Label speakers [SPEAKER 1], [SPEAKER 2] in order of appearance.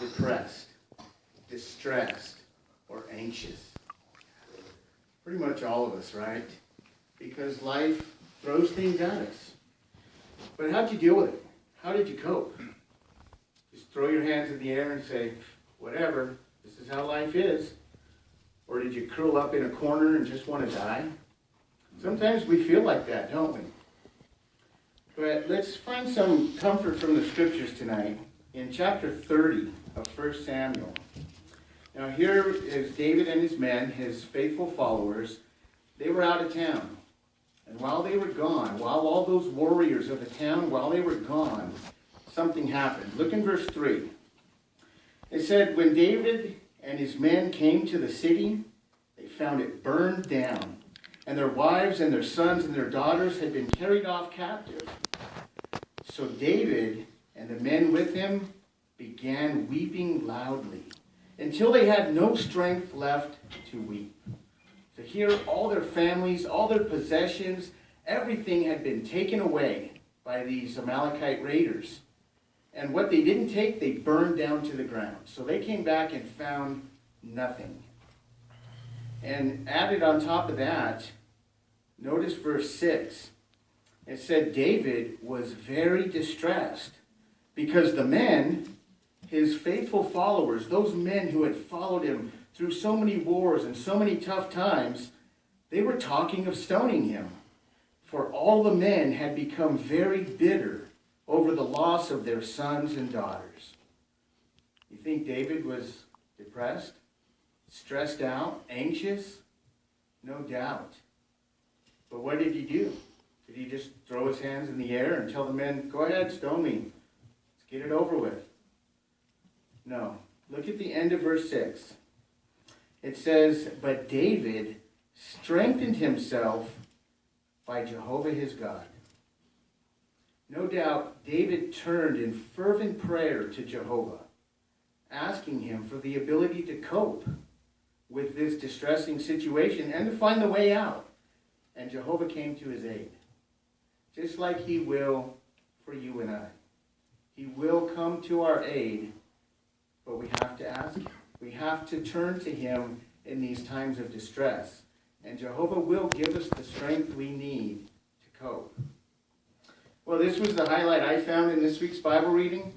[SPEAKER 1] depressed, distressed, or anxious? Pretty much all of us, right? Because life throws things at us. But how'd you deal with it? How did you cope? Just throw your hands in the air and say, whatever, this is how life is? Or did you curl up in a corner and just want to die? Sometimes we feel like that, don't we? But let's find some comfort from the scriptures tonight in chapter 30 of 1 Samuel. Now here is David and his men, his faithful followers. They were out of town. And while they were gone, while all those warriors of the town, while they were gone, something happened. Look in verse 3. It said, when David and his men came to the city, they found it burned down, and their wives and their sons and their daughters had been carried off captive. So David and the men with him began weeping loudly, until they had no strength left to weep. So here, all their families, all their possessions, everything had been taken away by these Amalekite raiders. And what they didn't take, they burned down to the ground. So they came back and found nothing. And added on top of that, notice verse 6. It said David was very distressed because the men, his faithful followers, those men who had followed him through so many wars and so many tough times, they were talking of stoning him. For all the men had become very bitter over the loss of their sons and daughters. You think David was depressed, stressed out, anxious? No doubt. But what did he do? Did he just throw his hands in the air and tell the men, go ahead, stone me. Let's get it over with? No. Look at the end of verse 6. It says, but David strengthened himself by Jehovah his God. No doubt, David turned in fervent prayer to Jehovah, asking him for the ability to cope with this distressing situation and to find the way out. And Jehovah came to his aid, just like he will for you and I. He will come to our aid, but we have to ask him. We have to turn to him in these times of distress. And Jehovah will give us the strength we need to cope. Well, this was the highlight I found in this week's Bible reading.